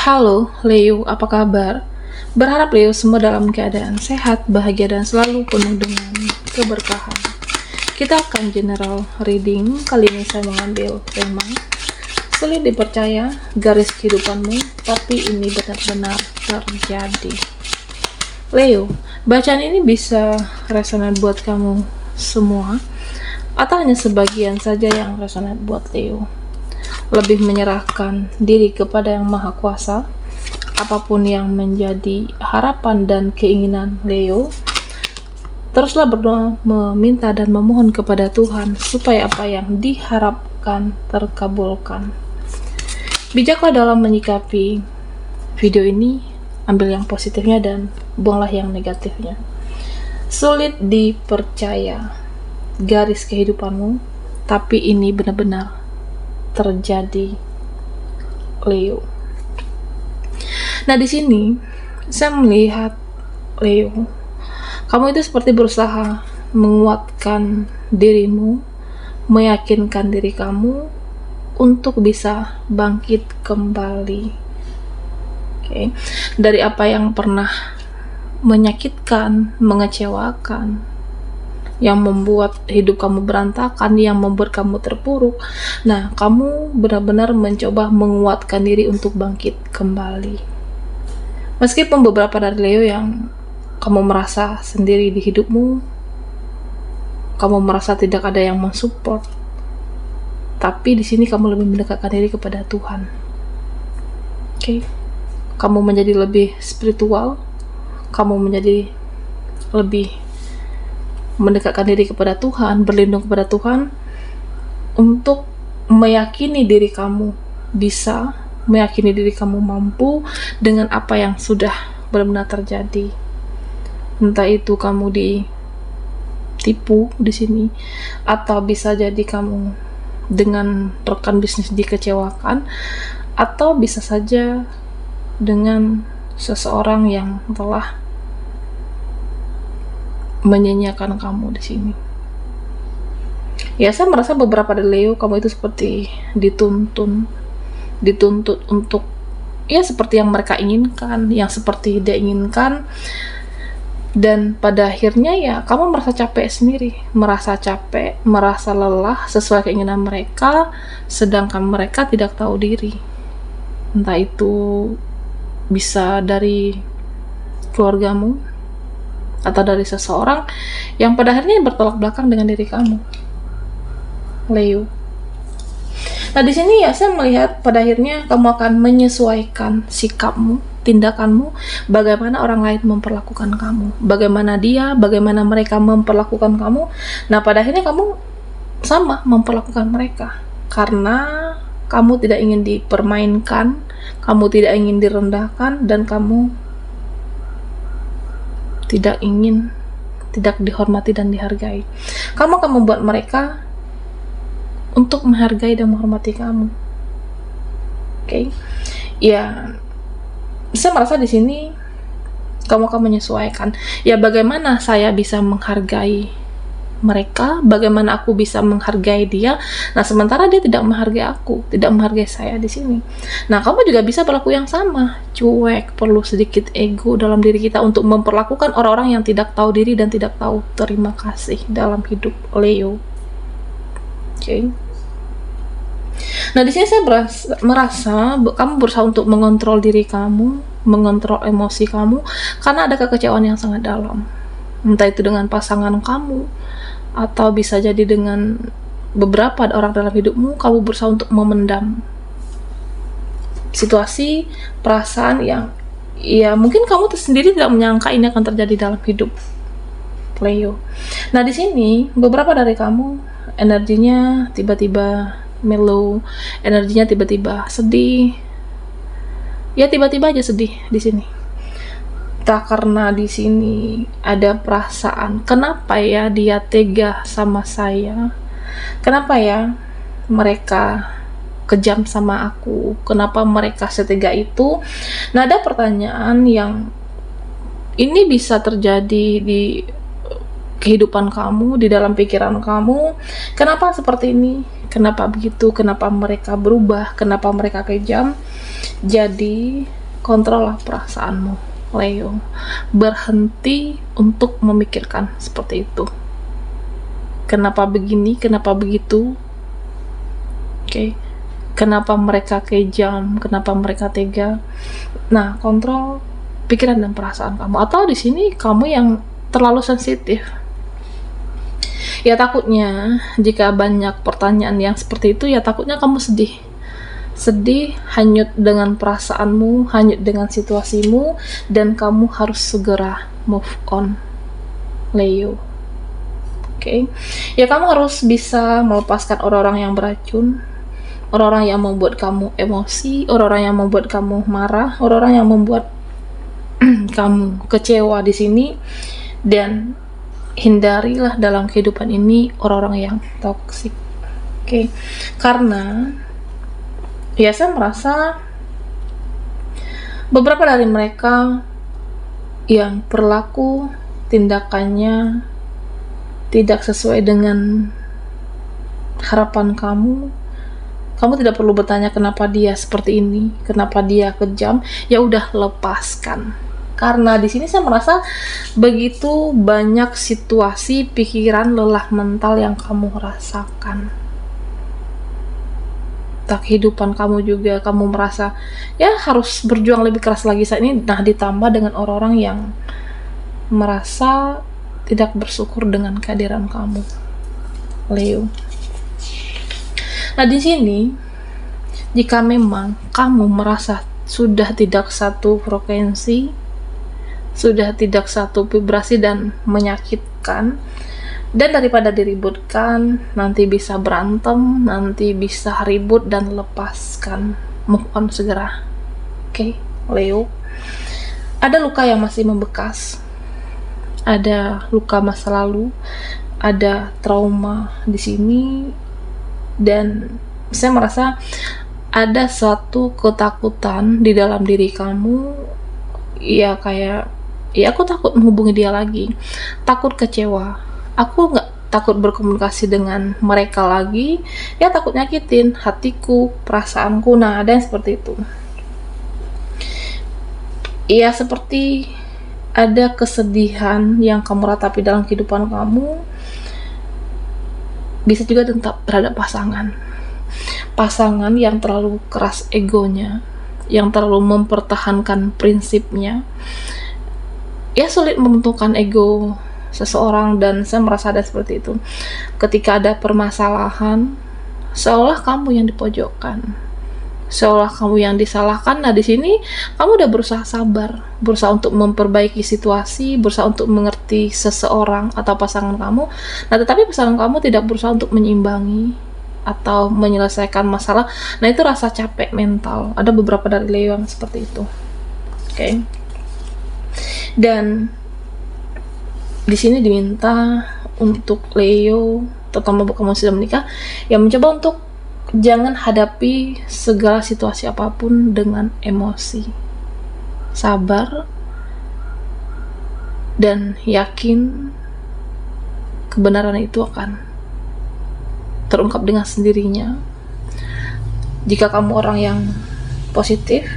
Halo, Leo, apa kabar? Berharap Leo semua dalam keadaan sehat, bahagia, dan selalu penuh dengan keberkahan. Kita akan general reading. Kali ini saya mengambil tema sulit dipercaya, garis kehidupanmu, tapi ini benar-benar terjadi. Leo, bacaan ini bisa resonan buat kamu semua, atau hanya sebagian saja yang resonan buat Leo. Lebih menyerahkan diri kepada Yang Maha Kuasa, apapun yang menjadi harapan dan keinginan Leo, teruslah berdoa, meminta dan memohon kepada Tuhan supaya apa yang diharapkan terkabulkan. Bijaklah dalam menyikapi video ini, ambil yang positifnya dan buanglah yang negatifnya. Sulit dipercaya, garis kehidupanmu, tapi ini benar-benar terjadi, Leo. Nah, di sini saya melihat Leo, kamu itu seperti berusaha menguatkan dirimu, meyakinkan diri kamu untuk bisa bangkit kembali. Oke. Dari apa yang pernah menyakitkan, mengecewakan, yang membuat hidup kamu berantakan, yang membuat kamu terpuruk. Nah, kamu benar-benar mencoba menguatkan diri untuk bangkit kembali. Meskipun beberapa dari Leo yang kamu merasa sendiri di hidupmu, kamu merasa tidak ada yang mensupport, tapi di sini kamu lebih mendekatkan diri kepada Tuhan. Oke. Kamu menjadi lebih spiritual, kamu menjadi lebih mendekatkan diri kepada Tuhan, berlindung kepada Tuhan, untuk meyakini diri kamu bisa, meyakini diri kamu mampu dengan apa yang sudah benar-benar terjadi. Entah itu kamu ditipu di sini, atau bisa jadi kamu dengan rekan bisnis dikecewakan, atau bisa saja dengan seseorang yang telah menyanyiakan kamu di sini. Ya, saya merasa beberapa dari Leo, kamu itu seperti dituntut untuk ya seperti yang mereka inginkan, yang seperti dia inginkan, dan pada akhirnya ya kamu merasa capek sendiri, merasa capek, merasa lelah sesuai keinginan mereka, sedangkan mereka tidak tahu diri. Entah itu bisa dari keluargamu atau dari seseorang yang pada akhirnya bertolak belakang dengan diri kamu, Leo. Nah, di sini ya saya melihat pada akhirnya kamu akan menyesuaikan sikapmu, tindakanmu, bagaimana orang lain memperlakukan kamu, bagaimana mereka memperlakukan kamu. Nah, pada akhirnya kamu sama memperlakukan mereka karena kamu tidak ingin dipermainkan, kamu tidak ingin direndahkan, dan kamu tidak dihormati dan dihargai. Kamu akan membuat mereka untuk menghargai dan menghormati kamu. Oke. Ya, saya merasa di sini kamu akan menyesuaikan. Ya, bagaimana saya bisa menghargai mereka, bagaimana aku bisa menghargai dia. Nah, sementara dia tidak menghargai aku, tidak menghargai saya di sini. Nah, kamu juga bisa berlaku yang sama, cuek, perlu sedikit ego dalam diri kita untuk memperlakukan orang-orang yang tidak tahu diri dan tidak tahu terima kasih dalam hidup Leo. Oke. Nah, di sini saya merasa kamu berusaha untuk mengontrol diri kamu, mengontrol emosi kamu, karena ada kekecewaan yang sangat dalam. Entah itu dengan pasangan kamu, atau bisa jadi dengan beberapa orang dalam hidupmu, kamu berusaha untuk memendam situasi, perasaan yang ya mungkin kamu sendiri tidak menyangka ini akan terjadi dalam hidup Leo. Nah, di sini beberapa dari kamu energinya tiba-tiba mellow, energinya tiba-tiba sedih. Ya, tiba-tiba aja sedih di sini. Tak karena di sini ada perasaan, kenapa ya dia tega sama saya? Kenapa ya mereka kejam sama aku? Kenapa mereka setega itu? Nah, ada pertanyaan yang ini bisa terjadi di kehidupan kamu, di dalam pikiran kamu. Kenapa seperti ini? Kenapa begitu? Kenapa mereka berubah? Kenapa mereka kejam? Jadi kontrollah perasaanmu, Leo. Berhenti untuk memikirkan seperti itu. Kenapa begini, kenapa begitu? Oke. Kenapa mereka kejam, kenapa mereka tega? Nah, kontrol pikiran dan perasaan kamu. Atau di sini kamu yang terlalu sensitif. Ya takutnya jika banyak pertanyaan yang seperti itu, ya takutnya kamu sedih. Sedih, hanyut dengan perasaanmu, hanyut dengan situasimu, dan kamu harus segera move on, Leo. Oke. Ya kamu harus bisa melepaskan orang-orang yang beracun, orang-orang yang membuat kamu emosi, orang-orang yang membuat kamu marah, orang-orang yang membuat kamu kecewa di sini, dan hindarilah dalam kehidupan ini orang-orang yang toksik. Oke. Karena ya saya merasa beberapa dari mereka yang perilaku tindakannya tidak sesuai dengan harapan kamu. Kamu tidak perlu bertanya kenapa dia seperti ini, kenapa dia kejam. Ya udah, lepaskan. Karena di sini saya merasa begitu banyak situasi, pikiran, lelah mental yang kamu rasakan. Tak kehidupan kamu juga, kamu merasa ya harus berjuang lebih keras lagi saat ini. Nah, ditambah dengan orang-orang yang merasa tidak bersyukur dengan kehadiran kamu, Leo. Nah, di sini jika memang kamu merasa sudah tidak satu frekuensi, sudah tidak satu vibrasi dan menyakitkan, dan daripada diributkan, nanti bisa berantem, nanti bisa ribut, dan lepaskan, move on segera. Oke, Leo. Ada luka yang masih membekas, ada luka masa lalu, ada trauma di sini, dan saya merasa ada suatu ketakutan di dalam diri kamu. Ya kayak, ya aku takut menghubungi dia lagi, takut kecewa, aku nggak takut berkomunikasi dengan mereka lagi, ya takut nyakitin hatiku, perasaanku. Nah, ada yang seperti itu. Ya seperti ada kesedihan yang kamu ratapi dalam kehidupan kamu. Bisa juga terhadap pasangan yang terlalu keras egonya, yang terlalu mempertahankan prinsipnya. Ya sulit membentukkan ego seseorang, dan saya merasa ada seperti itu. Ketika ada permasalahan, seolah kamu yang dipojokkan, seolah kamu yang disalahkan. Nah, di sini kamu udah berusaha sabar, berusaha untuk memperbaiki situasi, berusaha untuk mengerti seseorang atau pasangan kamu. Nah, tetapi pasangan kamu tidak berusaha untuk menyeimbangi atau menyelesaikan masalah. Nah, itu rasa capek mental. Ada beberapa dari Leo yang seperti itu. Oke. Dan di sini diminta untuk Leo, terutama kamu sudah menikah, yang mencoba untuk jangan hadapi segala situasi apapun dengan emosi. Sabar dan yakin kebenaran itu akan terungkap dengan sendirinya. Jika kamu orang yang positif,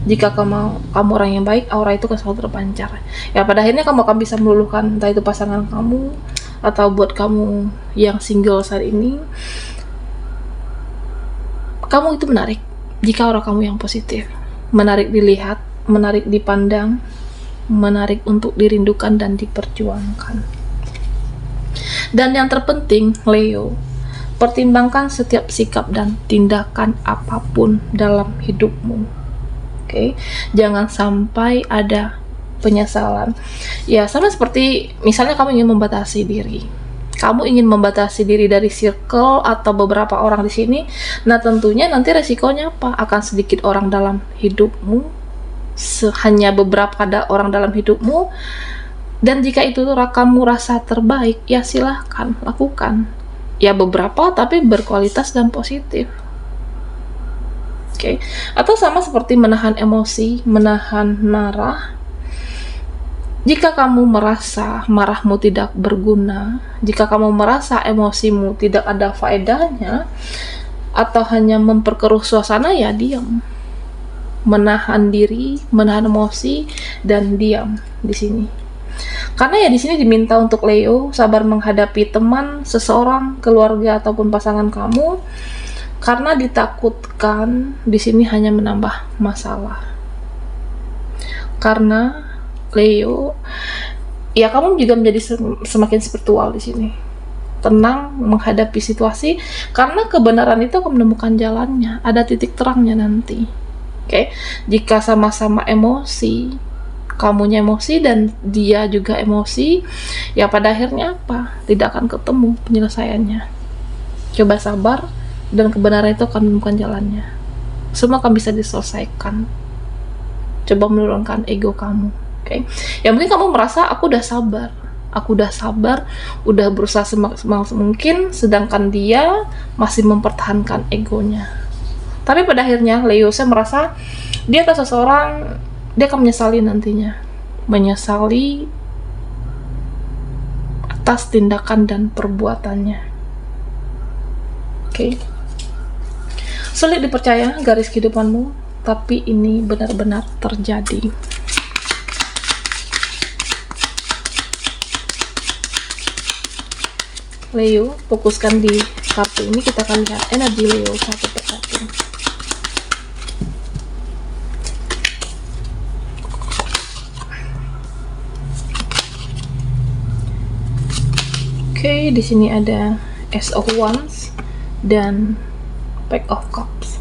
jika kamu orang yang baik, aura itu akan selalu terpancar. Ya pada akhirnya kamu akan bisa meluluhkan entah itu pasangan kamu, atau buat kamu yang single saat ini, kamu itu menarik jika aura kamu yang positif, menarik dilihat, menarik dipandang, menarik untuk dirindukan dan diperjuangkan. Dan yang terpenting, Leo, pertimbangkan setiap sikap dan tindakan apapun dalam hidupmu. Oke, jangan sampai ada penyesalan. Ya sama seperti misalnya kamu ingin membatasi diri, kamu ingin membatasi diri dari circle atau beberapa orang di sini. Nah, tentunya nanti resikonya apa? Akan sedikit orang dalam hidupmu, hanya beberapa ada orang dalam hidupmu. Dan jika itu kamu rasa terbaik, ya silahkan lakukan. Ya beberapa, tapi berkualitas dan positif. Oke. Atau sama seperti menahan emosi, menahan marah. Jika kamu merasa marahmu tidak berguna, jika kamu merasa emosimu tidak ada faedahnya, atau hanya memperkeruh suasana, ya diam. menahan diri, menahan emosi, dan diam di sini. Karena ya di sini diminta untuk Leo sabar menghadapi teman, seseorang, keluarga ataupun pasangan kamu, karena ditakutkan di sini hanya menambah masalah. Karena Leo, ya kamu juga menjadi semakin spiritual di sini. Tenang menghadapi situasi, karena kebenaran itu akan menemukan jalannya, ada titik terangnya nanti. Oke, jika sama-sama emosi, kamunya emosi dan dia juga emosi, ya pada akhirnya apa? Tidak akan ketemu penyelesaiannya. Coba sabar, dan kebenaran itu akan menemukan jalannya. Semua akan bisa diselesaikan. Coba menurunkan ego kamu. Oke, ya mungkin kamu merasa aku udah sabar, udah berusaha semaksimal mungkin, sedangkan dia masih mempertahankan egonya. Tapi pada akhirnya Leo, saya merasa dia atas seseorang, dia akan menyesali nantinya, menyesali atas tindakan dan perbuatannya. Oke, sulit dipercaya garis kehidupanmu, tapi ini benar-benar terjadi. Leo, fokuskan di kartu ini, kita akan lihat energi Leo satu persatu. Oke, di sini ada Ace of Wands dan Pack of Cups.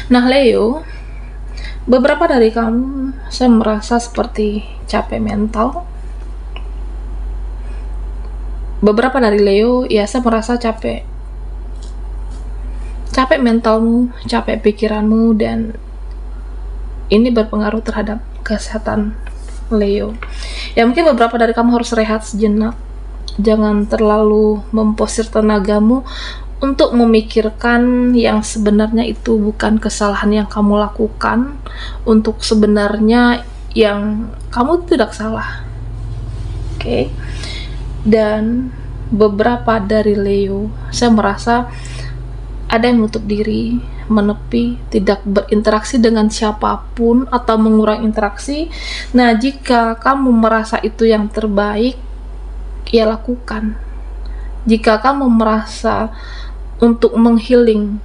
Nah Leo, beberapa dari kamu saya merasa seperti capek mental. Beberapa dari Leo, ya saya merasa capek mentalmu, capek pikiranmu, dan ini berpengaruh terhadap kesehatan Leo. Ya mungkin beberapa dari kamu harus rehat sejenak, jangan terlalu memposir tenagamu untuk memikirkan yang sebenarnya itu bukan kesalahan yang kamu lakukan, untuk sebenarnya yang kamu tidak salah. Oke. Dan beberapa dari Leo, saya merasa ada yang menutup diri, menepi, tidak berinteraksi dengan siapapun atau mengurangi interaksi. Nah, jika kamu merasa itu yang terbaik, ya lakukan. Jika kamu merasa untuk menghealing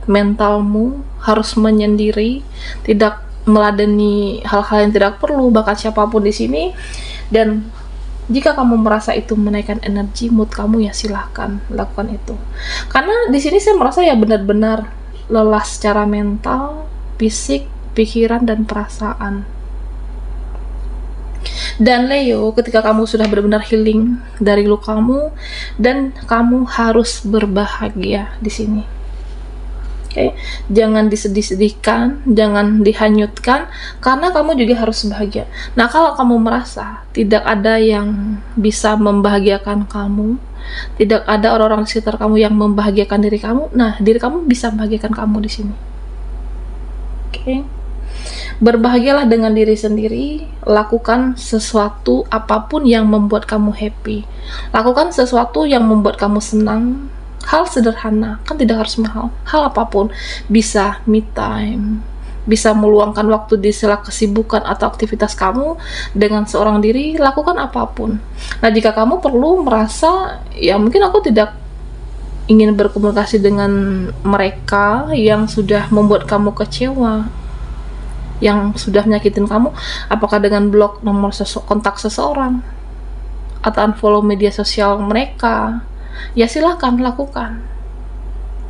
mentalmu harus menyendiri, tidak meladeni hal-hal yang tidak perlu, bahkan siapapun di sini, dan jika kamu merasa itu menaikkan energi mood kamu, ya silahkan lakukan itu. Karena di sini saya merasa ya benar-benar lelah secara mental, fisik, pikiran, dan perasaan. Dan Leo, ketika kamu sudah benar-benar healing dari lukamu, dan kamu harus berbahagia di sini. Oke, jangan disedih-sedihkan, jangan dihanyutkan, karena kamu juga harus bahagia. Nah, kalau kamu merasa tidak ada yang bisa membahagiakan kamu, tidak ada orang-orang di sekitar kamu yang membahagiakan diri kamu, nah diri kamu bisa membahagiakan kamu di sini. Oke, berbahagialah dengan diri sendiri, lakukan sesuatu apapun yang membuat kamu happy, lakukan sesuatu yang membuat kamu senang. Hal sederhana, kan tidak harus mahal. Hal apapun, bisa me time, bisa meluangkan waktu di sela kesibukan atau aktivitas kamu dengan seorang diri, lakukan apapun. Nah, jika kamu perlu merasa, ya mungkin aku tidak ingin berkomunikasi dengan mereka yang sudah membuat kamu kecewa, yang sudah menyakitin kamu, apakah dengan blok nomor kontak seseorang atau unfollow media sosial mereka, ya silahkan lakukan.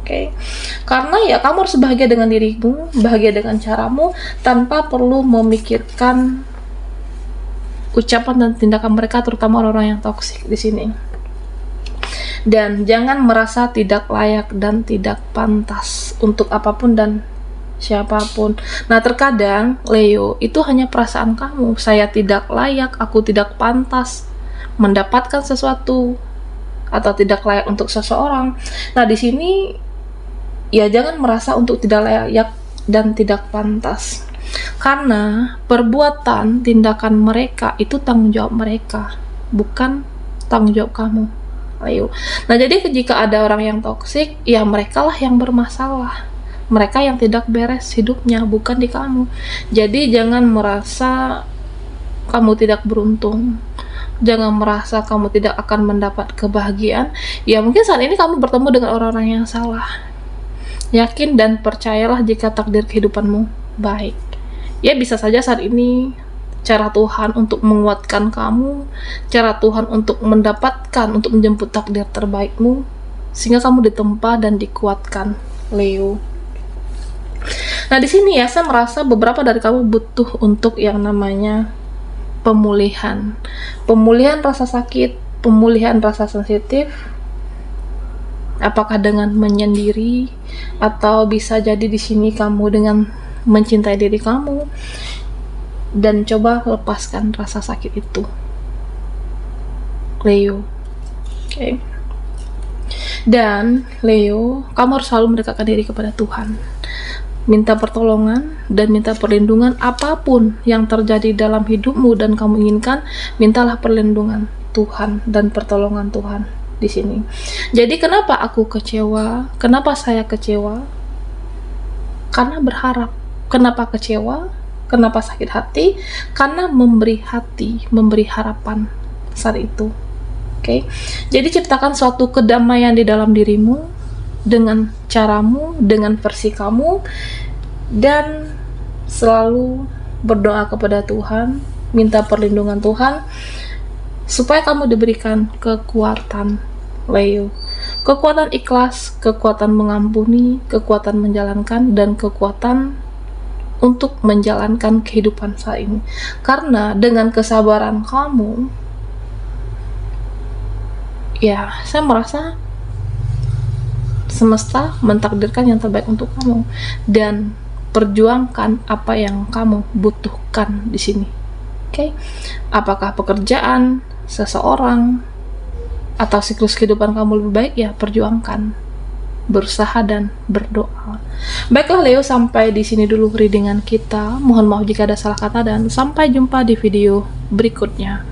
Oke, karena ya kamu harus bahagia dengan dirimu, bahagia dengan caramu, tanpa perlu memikirkan ucapan dan tindakan mereka, terutama orang-orang yang toksik di sini. Dan jangan merasa tidak layak dan tidak pantas untuk apapun dan siapapun. Nah, terkadang Leo, itu hanya perasaan kamu. Saya tidak layak, aku tidak pantas mendapatkan sesuatu, atau tidak layak untuk seseorang. Nah, di sini ya jangan merasa untuk tidak layak dan tidak pantas, karena perbuatan tindakan mereka itu tanggung jawab mereka, bukan tanggung jawab kamu. Ayo. Nah, jadi jika ada orang yang toksik, ya mereka lah yang bermasalah, mereka yang tidak beres hidupnya, bukan di kamu. Jadi jangan merasa kamu tidak beruntung, jangan merasa kamu tidak akan mendapat kebahagiaan. Ya mungkin saat ini kamu bertemu dengan orang-orang yang salah. Yakin dan percayalah jika takdir kehidupanmu baik. Ya bisa saja saat ini cara Tuhan untuk menguatkan kamu, cara Tuhan untuk mendapatkan, untuk menjemput takdir terbaikmu, sehingga kamu ditempa dan dikuatkan, Leo. Nah di sini ya, saya merasa beberapa dari kamu butuh untuk yang namanya pemulihan rasa sakit, pemulihan rasa sensitif. Apakah dengan menyendiri, atau bisa jadi di sini kamu dengan mencintai diri kamu dan coba lepaskan rasa sakit itu, Leo. Oke. Dan Leo, kamu harus selalu mendekatkan diri kepada Tuhan, minta pertolongan dan minta perlindungan. Apapun yang terjadi dalam hidupmu dan kamu inginkan, mintalah perlindungan Tuhan dan pertolongan Tuhan di sini. Jadi kenapa aku kecewa? Kenapa saya kecewa? Karena berharap. Kenapa kecewa? Kenapa sakit hati? Karena memberi hati, memberi harapan saat itu. Oke. Jadi ciptakan suatu kedamaian di dalam dirimu dengan caramu, dengan versi kamu, dan selalu berdoa kepada Tuhan, minta perlindungan Tuhan supaya kamu diberikan kekuatan, Leo. Kekuatan ikhlas, kekuatan mengampuni, kekuatan menjalankan, dan kekuatan untuk menjalankan kehidupan saat ini. Karena dengan kesabaran kamu, ya saya merasa semesta mentakdirkan yang terbaik untuk kamu, dan perjuangkan apa yang kamu butuhkan di sini. Oke. Apakah pekerjaan, seseorang, atau siklus kehidupan kamu lebih baik, ya perjuangkan, berusaha dan berdoa. Baiklah Leo, sampai di sini dulu readingan kita. Mohon maaf jika ada salah kata dan sampai jumpa di video berikutnya.